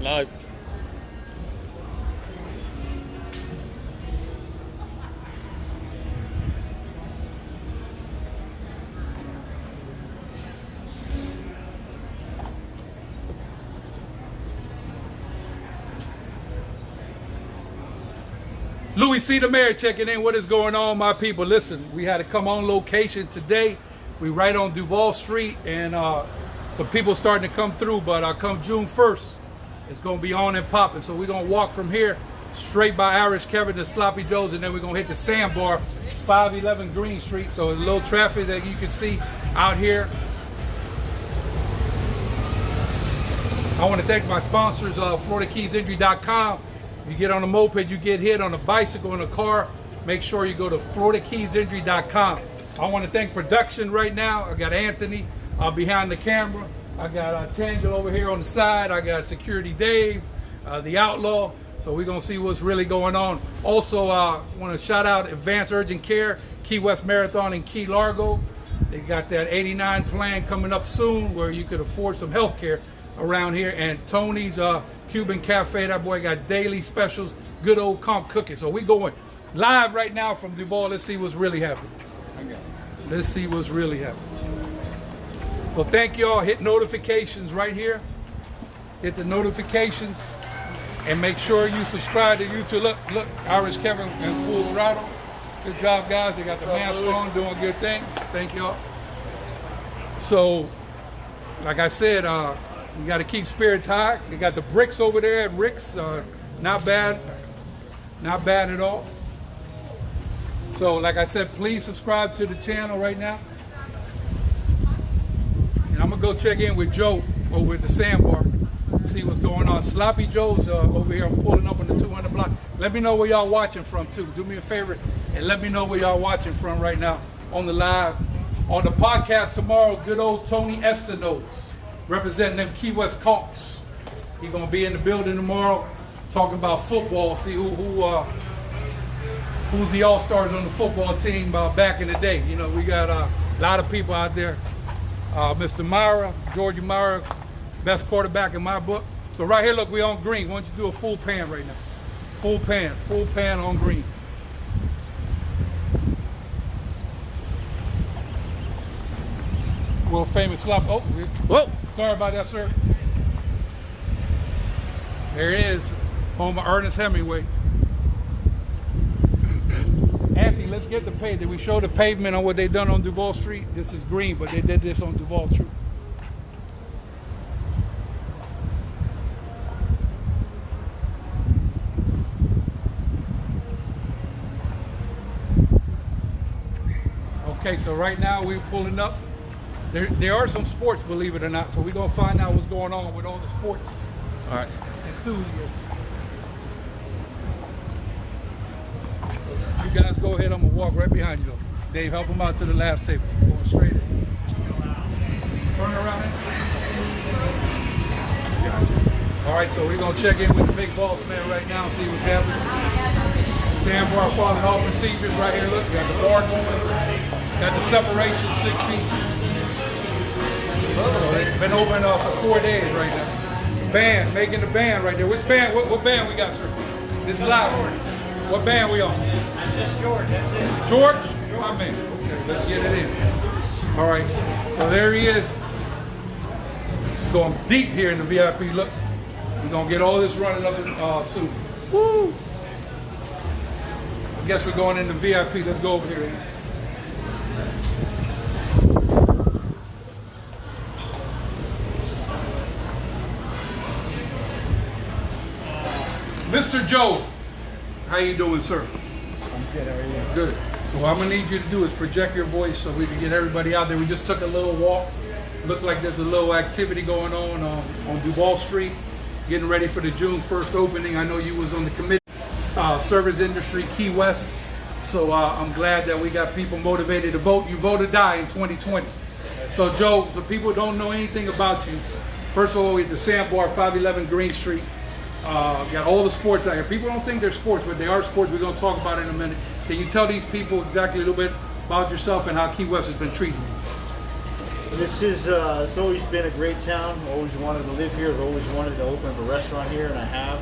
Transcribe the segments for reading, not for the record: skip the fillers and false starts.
Live. Louie C. the Mayor checking in. What is going on, my people? Listen, we had to come on location today. We right on Duval Street, and some people starting to come through, but come June 1st, it's going to be on and popping. So we're going to walk from here straight by Irish Kevin to Sloppy Joe's, and then we're going to hit the SandBar, 511 Green Street. So a little traffic that you can see out here. I want to thank my sponsors, FloridaKeysInjury.com. You get on a moped, you get hit on a bicycle, in a car, make sure you go to FloridaKeysInjury.com. I want to thank production right now. I got Anthony behind the camera. I got Tangela over here on the side. I got Security Dave, the Outlaw. So we're going to see what's really going on. Also, I want to shout out Advanced Urgent Care, Key West Marathon in Key Largo. They got that 89 plan coming up soon where you could afford some health care around here. And Tony's Cuban Cafe, that boy got daily specials, good old comp cooking. So we going live right now from Duval. Let's see what's really happening. Let's see what's really happening. So thank y'all. Hit notifications right here. Hit the notifications and make sure you subscribe to YouTube. Look, Irish Kevin in full throttle. Good job, guys. They got the mask on, doing good things. Thank y'all. So, like I said, you got to keep spirits high. They got the bricks over there at Rick's. Not bad. Not bad at all. So, like I said, please subscribe to the channel right now. And I'm going to go check in with Joe over at the SandBar. See what's going on. Sloppy Joe's over here. I'm pulling up on the 200 block. Let me know where y'all watching from, too. Do me a favor and let me know where y'all watching from right now on the live. On the podcast tomorrow, good old Tony Estanos, representing them Key West Hawks. He's going to be in the building tomorrow talking about football. See who's the all-stars on the football team back in the day. You know, we got a lot of people out there. Mr. Myra, Georgia Myra, best quarterback in my book. So right here, look, we on green. Why don't you do a full pan right now? Full pan on green. World famous slop. Oh, whoa. Sorry about that, sir. There it is, home of Ernest Hemingway. Anthony, let's get the pavement. Did we show the pavement on what they done on Duval Street? This is green, but they did this on Duval Street. Okay, so right now we're pulling up. There are some sports, believe it or not, so we're going to find out what's going on with all the sports. All right. Enthusiasts. You guys go ahead, I'm going to walk right behind you, though. Dave, help them out to the last table. Going straight in. Turn around. All right, so we're going to check in with the big boss man right now and see what's happening. SandBar following all procedures right here. Look, got the bar going. Got the separation 6 feet. They've been open for 4 days right now. Band, making the band right there. Which band? What band we got, sir? This is loud. What band we on? I'm just George, that's it. George? My man. Okay, let's get it in. All right, so there he is. Going deep here in the VIP. Look, we're going to get all this running up soon. Woo! I guess we're going in the VIP. Let's go over here. Mr. Joe, how you doing, sir? I'm good, how are you? Good. So what I'm gonna need you to do is project your voice so we can get everybody out there. We just took a little walk. Looks like there's a little activity going on Duval Street, getting ready for the June 1st opening. I know you was on the committee, service industry, Key West. So I'm glad that we got people motivated to vote. You vote or die in 2020. So Joe, so people don't know anything about you. First of all, we're at the SandBar, 511 Green Street. Got all the sports out here. People don't think they're sports, but they are sports. We're going to talk about it in a minute. Can you tell these people exactly a little bit about yourself and how Key West has been treating you? This is, it's always been a great town. Always wanted to live here. I've always wanted to open up a restaurant here, and I have.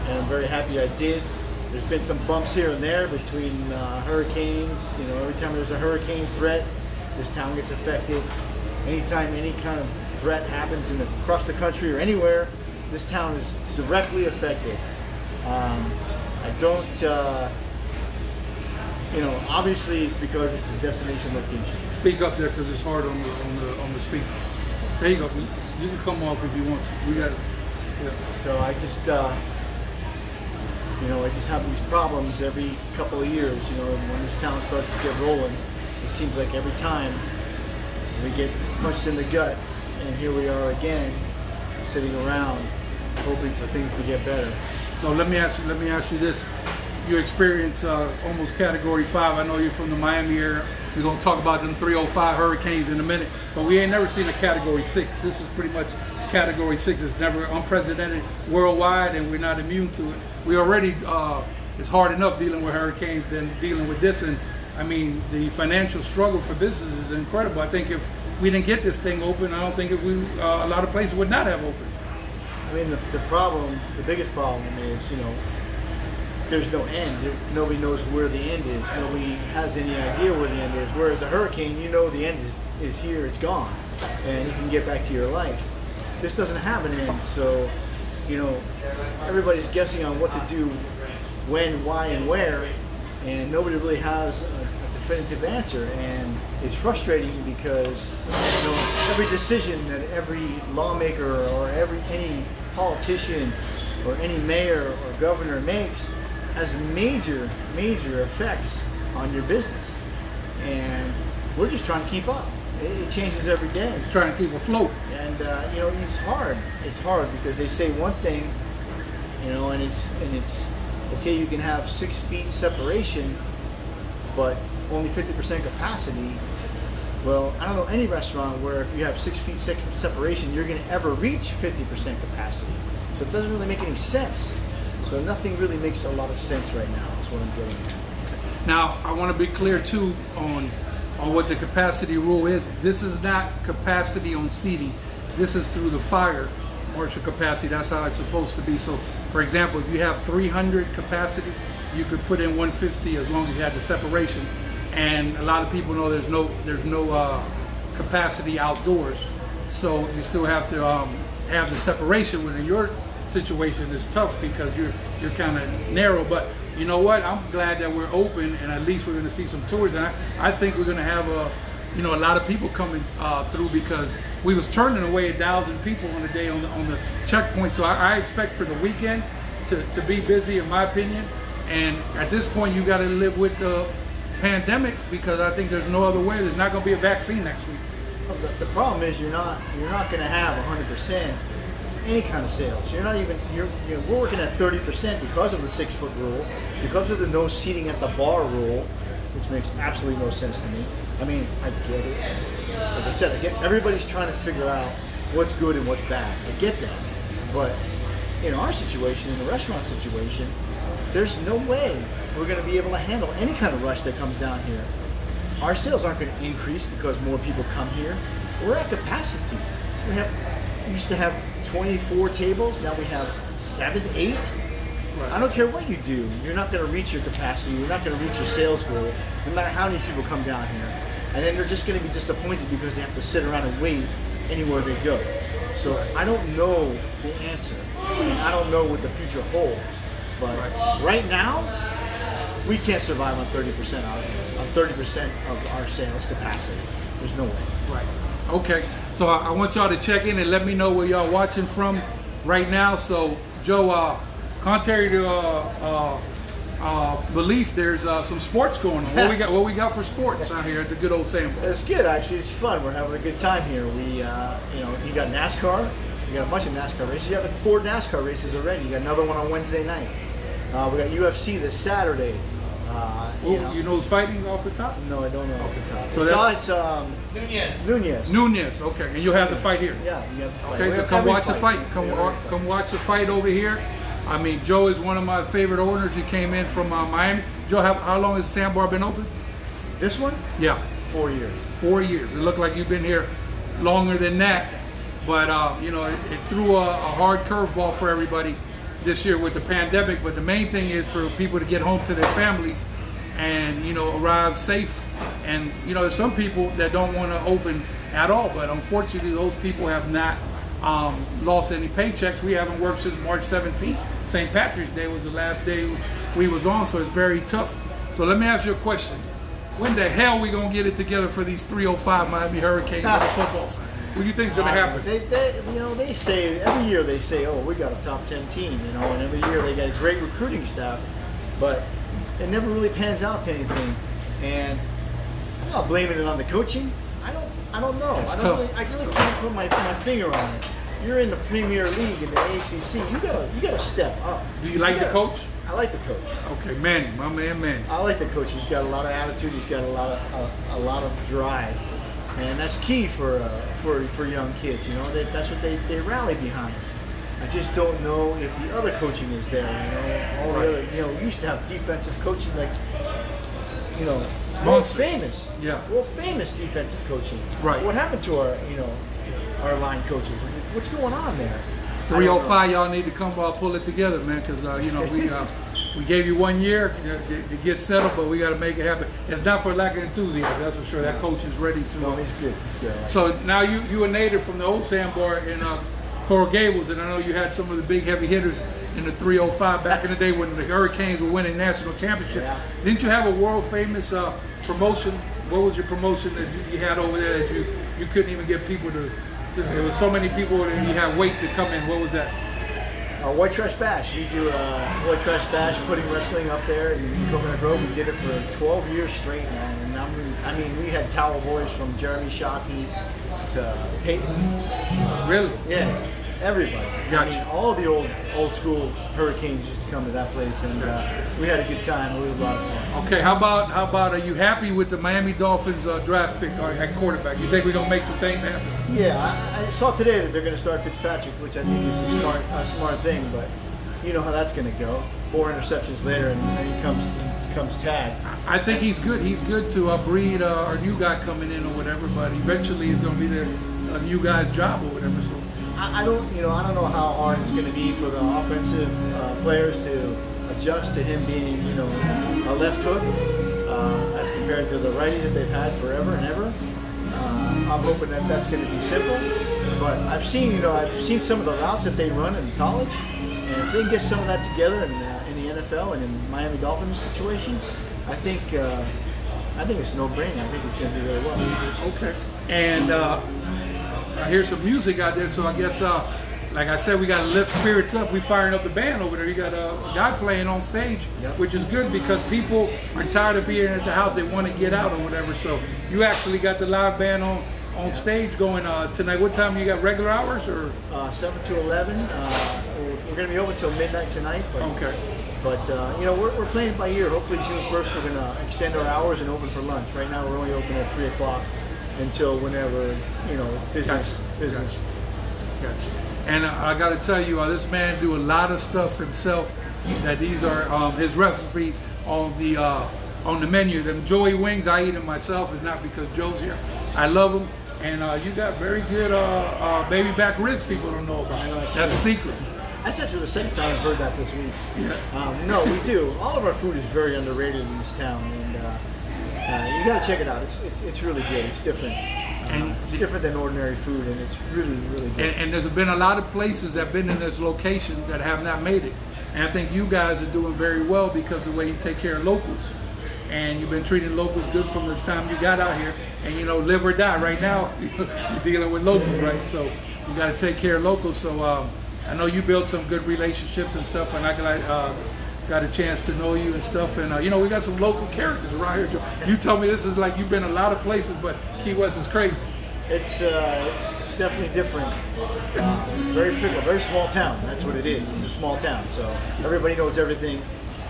And I'm very happy I did. There's been some bumps here and there between hurricanes. You know, every time there's a hurricane threat, this town gets affected. Anytime any kind of threat happens across the country or anywhere, this town is directly affected. I don't, you know, obviously it's because it's a destination location. Speak up there because it's hard on the speaker. There you go. You can come off if you want to. We got it. Yeah. So I just, you know, I just have these problems every couple of years. You know, and when this town starts to get rolling, it seems like every time we get punched in the gut, and here we are again, sitting around, hoping for things to get better. So let me ask you this. You experience almost Category 5. I know you're from the Miami area. We're going to talk about them 305 hurricanes in a minute. But we ain't never seen a Category 6. This is pretty much Category 6. It's never unprecedented worldwide, and we're not immune to it. We already, it's hard enough dealing with hurricanes than dealing with this. And I mean, the financial struggle for business is incredible. I think if we didn't get this thing open, I don't think if a lot of places would not have opened. I mean, the problem, the biggest problem is, you know, there's no end. Nobody knows where the end is. Nobody has any idea where the end is. Whereas a hurricane, you know the end is here, it's gone, and you can get back to your life. This doesn't have an end, so, you know, everybody's guessing on what to do, when, why, and where, and nobody really has a definitive answer. And it's frustrating because, you know, every decision that every lawmaker or any politician or any mayor or governor makes has major effects on your business, and we're just trying to keep up. It changes every day. It's trying to keep afloat. And you know, it's hard. It's hard because they say one thing, you know, and it's okay. You can have 6 feet separation, but only 50% capacity. Well, I don't know any restaurant where if you have 6 feet separation, you're going to ever reach 50% capacity. So it doesn't really make any sense. So nothing really makes a lot of sense right now, is what I'm getting at. Now, I want to be clear too on what the capacity rule is. This is not capacity on seating. This is through the fire marshal capacity. That's how it's supposed to be. So, for example, if you have 300 capacity, you could put in 150 as long as you had the separation. And a lot of people know there's no capacity outdoors, so you still have to have the separation. Within your situation is tough because you're kind of narrow, but you know what? I'm glad that we're open, and at least we're going to see some tours, and I think we're going to have a lot of people coming through because we was turning away 1,000 people on a day on the checkpoint. So I expect for the weekend to be busy, in my opinion. And at this point, you got to live with the pandemic because I think there's no other way. There's not going to be a vaccine next week. The problem is you're not going to have 100% any kind of sales. You're not even, we're working at 30% because of the 6-foot rule, because of the no seating at the bar rule, which makes absolutely no sense to me. I mean, I get it. Like I said, everybody's trying to figure out what's good and what's bad. I get that. But in our situation, in the restaurant situation, there's no way we're going to be able to handle any kind of rush that comes down here. Our sales aren't going to increase because more people come here. We're at capacity. We used to have 24 tables, now we have 7, 8. Right. I don't care what you do, you're not going to reach your capacity, you're not going to reach your sales goal, no matter how many people come down here. And then they're just going to be disappointed because they have to sit around and wait anywhere they go. So I don't know the answer, and I don't know what the future holds. But right now, we can't survive on 30% of our sales capacity. There's no way. Right. Okay. So I want y'all to check in and let me know where y'all watching from right now. So Joe, contrary to belief, there's some sports going on. What we got for sports out here at the good old SandBar? It's good, actually. It's fun. We're having a good time here. We, you got NASCAR. You got a bunch of NASCAR races. You have 4 NASCAR races already. You got another one on Wednesday night. We got UFC this Saturday. You know who's fighting off the top? No, I don't know off the top. So it's Nunez. Okay, and you'll have the fight here. Yeah, you have the fight. Okay, so come watch the fight. Come watch the fight over here. I mean, Joe is one of my favorite owners. He came in from Miami. Joe, how long has SandBar been open? This one? Yeah. 4 years. 4 years. It looked like you've been here longer than that. But you know, it threw a hard curveball for everybody this year with the pandemic. But the main thing is for people to get home to their families and, you know, arrive safe. And, you know, there's some people that don't want to open at all, but unfortunately those people have not lost any paychecks. We haven't worked since March 17th. St. Patrick's Day was the last day we was on, so it's very tough. So let me ask you a question. When the hell we gonna get it together for these 305 Miami Hurricanes on the football side? What do you think is gonna happen? They say every year, they say, oh, we got a top 10 team, you know, and every year they got a great recruiting staff, but it never really pans out to anything. And I'm not blaming it on the coaching. I don't know. It's I tough. really can't put my finger on it. You're in the Premier League in the ACC. You gotta step up. Do you like the coach? I like the coach. Okay, Manny, my man Manny. I like the coach. He's got a lot of attitude. He's got a lot of drive, and that's key for young kids. You know, that's what they rally behind. I just don't know if the other coaching is there. You know, all the other, you know, we used to have defensive coaching like, you know, world famous. Yeah. World famous defensive coaching. Right. What happened to our line coaches? What's going on there? 305, y'all need to come pull it together, man, because you know, we gave you 1 year to get settled, but we got to make it happen. It's not for lack of enthusiasm, that's for sure. That coach is ready to. No, he's good. Yeah. So now you a native from the old SandBar in Coral Gables, and I know you had some of the big heavy hitters in the 305 back in the day when the Hurricanes were winning national championships. Yeah. Didn't you have a world famous promotion? What was your promotion that you had over there that you couldn't even get people to? There was so many people and you had wait to come in. What was that? White Trash Bash. We do White Trash Bash, putting wrestling up there in Coconut Grove. We did it for 12 years straight, man. And I mean, we had Towel Boys from Jeremy Shockey to Peyton. Really? Yeah, everybody. Gotcha. I mean, all the old school Hurricanes used to come to that place, and we had a good time. It was a lot of fun. Okay, how about are you happy with the Miami Dolphins draft pick at quarterback? You think we're gonna make some things happen? Yeah, I saw today that they're going to start Fitzpatrick, which I think is a smart thing, but you know how that's going to go. 4 interceptions later, and then he comes tagged. I think he's good. He's good to breed our new guy coming in or whatever, but eventually it's going to be the new guy's job or whatever. So I don't know how hard it's going to be for the offensive players to adjust to him being, you know, a left hook as compared to the righty that they've had forever and ever. I'm hoping that that's going to be simple, but I've seen some of the routes that they run in college, and if they can get some of that together in the NFL and in Miami Dolphins situation, I think it's a no-brainer. I think it's going to do really well. Okay, and I hear some music out there, so I guess like I said, we got to lift spirits up. We firing up the band over there. You got a guy playing on stage, yep, which is good because people are tired of being at the house. They want to get out or whatever. So you actually got the live band on stage going tonight. What time you got? Regular hours or 7 to 11? We're going to be open till midnight tonight. But, okay. But you know, we're playing it by ear. Hopefully June 1st we're going to extend our hours and open for lunch. Right now we're only open at 3 o'clock until whenever, you know, business. Gotcha. And I got to tell you, this man do a lot of stuff himself. That these are his recipes on the menu. Them Joey wings, I eat them myself. It's not because Joe's here. I love them. And you got very good baby back ribs people don't know about. That's a secret. That's actually the second time I've heard that this week. Yeah. No, we do. All of our food is very underrated in this town, and you got to check it out. It's really good. It's different. It's different than ordinary food, and it's really, really good. And there's been a lot of places that have been in this location that have not made it. And I think you guys are doing very well because of the way you take care of locals. And you've been treating locals good from the time you got out here. And you know, live or die. Right now, you're dealing with locals, right? So you got to take care of locals. So I know you built some good relationships and stuff, and I got a chance to know you and stuff. And you know, we got some local characters around here. You told me this is like you've been a lot of places, but Key West is crazy. It's definitely different. Very fickle, very small town. That's what it is. It's a small town, so everybody knows everything.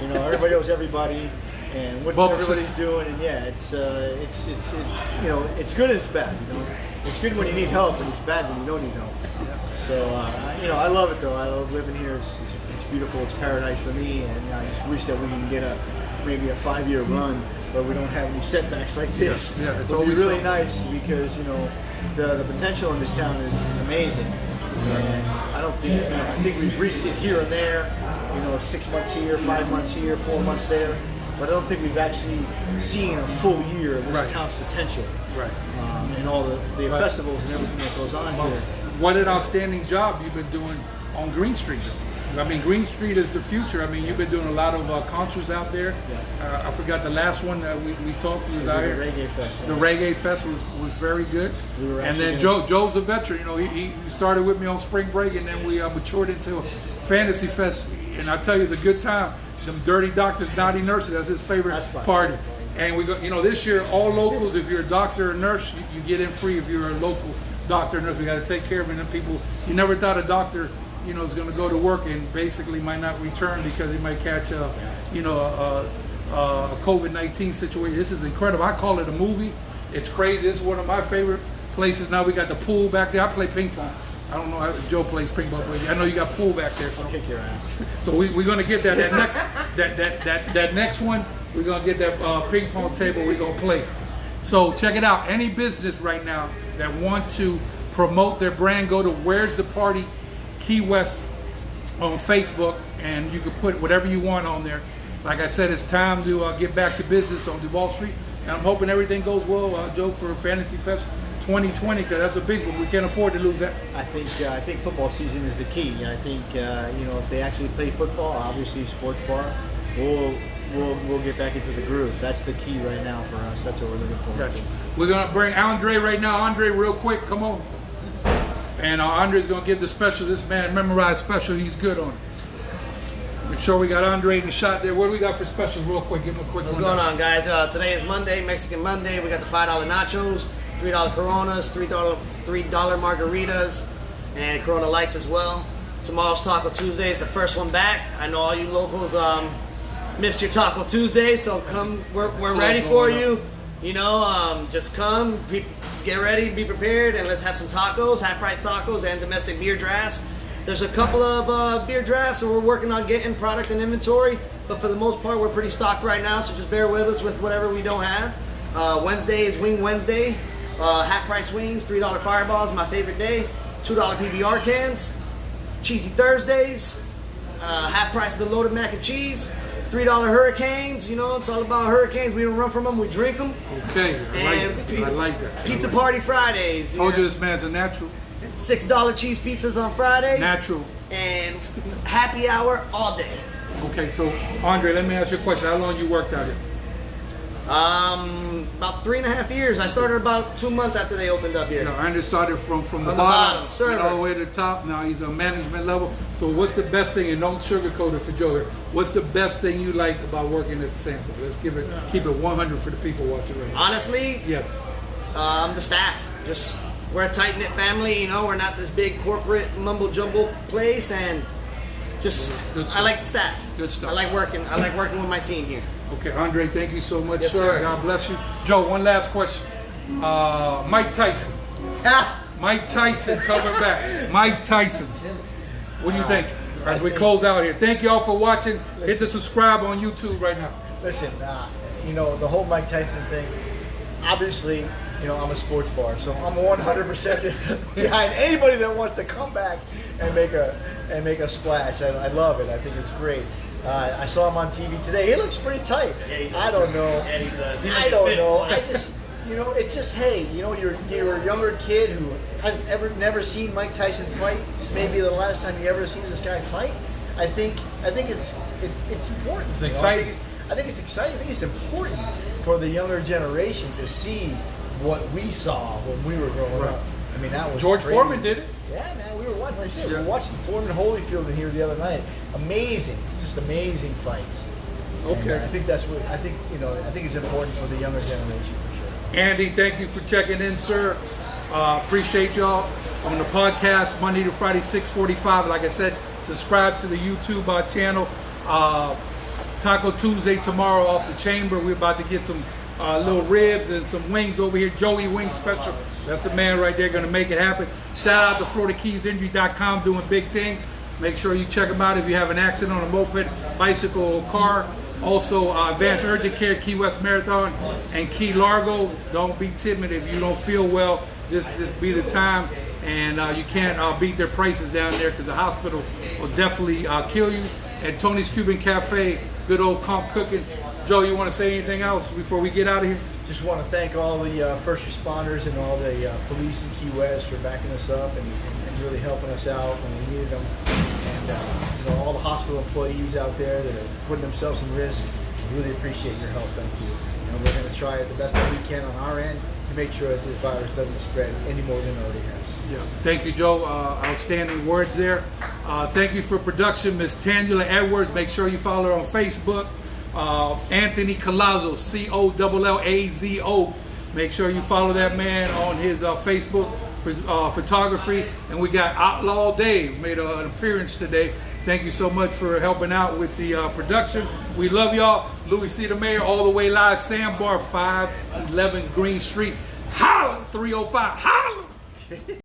You know, everybody knows everybody, and what everybody's doing. And yeah, it's you know, it's good and it's bad. You know, it's good when you need help, and it's bad when you don't need help. So you know, I love it though. I love living here. It's beautiful. It's paradise for me, and I just wish that we can get maybe a 5-year run where we don't have any setbacks like this. Yeah, it's It'll always be really nice because, you know, the potential in this town is amazing. And I don't think, I think we've reached it here and there, 6 months here, 5 months here, 4 months there. But I don't think we've actually seen a full year of this town's potential. Right. And all the festivals and everything that goes on here. What an outstanding job you've been doing on Green Street. I mean, Green Street is the future. I mean, you've been doing a lot of concerts out there. Yeah. I forgot the last one that we talked. Was out here. The Reggae Fest. The Reggae Fest was very good. And then Joe's a veteran. He started with me on spring break, and then we matured into Fantasy Fest. And I tell you, it's a good time. Them dirty doctors, naughty nurses. That's his favorite party. And we go. This year, all locals. If you're a doctor or nurse, you get in free. If you're a local doctor or nurse, we got to take care of it. And people, you never thought a doctor, is going to go to work and basically might not return because he might catch a COVID-19 situation. This is incredible. I call it a movie. It's crazy. This is one of my favorite places. Now we got the pool back there. I play ping pong. I don't know how Joe plays ping pong, but I know you got pool back there. So I'll kick your ass. So we're going to get that next one. We're going to get that ping pong table. We're going to play. So check it out. Any business right now that want to promote their brand, go to Where's the Party Key West on Facebook, and you can put whatever you want on there. Like I said, it's time to get back to business on Duval Street, and I'm hoping everything goes well, Joe, for Fantasy Fest 2020, because that's a big one. We can't afford to lose that. I think football season is the key. I think if they actually play football, obviously sports bar, we'll get back into the groove. That's the key right now for us. That's what we're looking for. Gotcha. We're gonna bring Andre right now. Andre, real quick, come on. And Andre's going to give the special. This man memorized special. He's good on it. Make sure we got Andre in the shot there. What do we got for specials real quick? Give him a quick one. What's going on, guys? Today is Monday, Mexican Monday. We got the $5 nachos, $3 Coronas, $3 margaritas, and Corona Lights as well. Tomorrow's Taco Tuesday is the first one back. I know all you locals missed your Taco Tuesday, so come. We're ready for you. Just come, get ready, be prepared, and let's have some tacos, half-price tacos, and domestic beer drafts. There's a couple of beer drafts, and we're working on getting product and inventory, but for the most part, we're pretty stocked right now, so just bear with us with whatever we don't have. Wednesday is Wing Wednesday, half-price wings, $3 Fireballs, my favorite day, $2 PBR cans, Cheesy Thursdays, half price of the loaded mac and cheese, $3 Hurricanes, it's all about Hurricanes. We don't run from them, we drink them. Okay, I like that. Pizza Party Fridays. Told you this man's a natural. $6 cheese pizzas on Fridays. Natural. And happy hour all day. Okay, so Andre, let me ask you a question. How long you worked out here? About 3.5 years. I started about 2 months after they opened up here. Andre started from the bottom, went all the way to the top. Now he's on management level. So what's the best thing, and don't sugarcoat it for Joe here, what's the best thing you like about working at the SandBar? Let's keep it 100 for the people watching right now. Honestly? Yes. The staff. We're a tight-knit family, we're not this big corporate mumble-jumble place, and I like the staff. Good stuff. I like working with my team here. Okay, Andre, thank you so much, yes, sir. God bless you. Joe, one last question. Mike Tyson. Mike Tyson coming back. Mike Tyson. What do you think as we close out here? Thank you all for watching. Hit the subscribe on YouTube right now. Listen, the whole Mike Tyson thing, obviously, I'm a sports bar, so I'm 100% behind anybody that wants to come back and make a splash. I love it. I think it's great. I saw him on TV today. He looks pretty tight. Yeah, I don't know. Yeah, he does. I don't know. I just, it's just, hey, you're a younger kid who has never seen Mike Tyson fight. This may be the last time you ever seen this guy fight. I think it's important. It's exciting. I think it's exciting. I think it's important for the younger generation to see what we saw when we were growing up. I mean, that was George crazy. Foreman did it. Yeah, man, we were watching. Like I said, we were watching Foreman Holyfield in here the other night. Amazing, just amazing fights. Okay. And, I think it's important for the younger generation for sure. Andy, thank you for checking in, sir. Appreciate y'all on the podcast Monday to Friday, 6:45. Like I said, subscribe to the YouTube channel. Taco Tuesday tomorrow off the chamber. We're about to get some little ribs and some wings over here. Joey Wing Special. That's the man right there, going to make it happen. Shout out to FloridaKeysInjury.com, doing big things. Make sure you check them out if you have an accident on a moped, bicycle, or car. Also, Advanced Urgent Care, Key West Marathon, and Key Largo. Don't be timid if you don't feel well. this be the time, and you can't beat their prices down there because the hospital will definitely kill you. And Tony's Cuban Cafe, good old comp cooking. Joe, you want to say anything else before we get out of here? Just want to thank all the first responders and all the police in Key West for backing us up and really helping us out when we needed them. And you know, all the hospital employees out there that are putting themselves in risk, really appreciate your help. Thank you. And we're going to try it the best that we can on our end to make sure that this virus doesn't spread any more than it already has. Yeah. Thank you, Joe. Outstanding words there. Thank you for production, Miss Tangela Edwards. Make sure you follow her on Facebook. Anthony Collazo, Collazo. Make sure you follow that man on his Facebook for photography. And we got Outlaw Dave made an appearance today. Thank you so much for helping out with the production. We love y'all. Louie C. the Mayor, all the way live, SandBar, 511 Green Street. Holla, 305. Holla!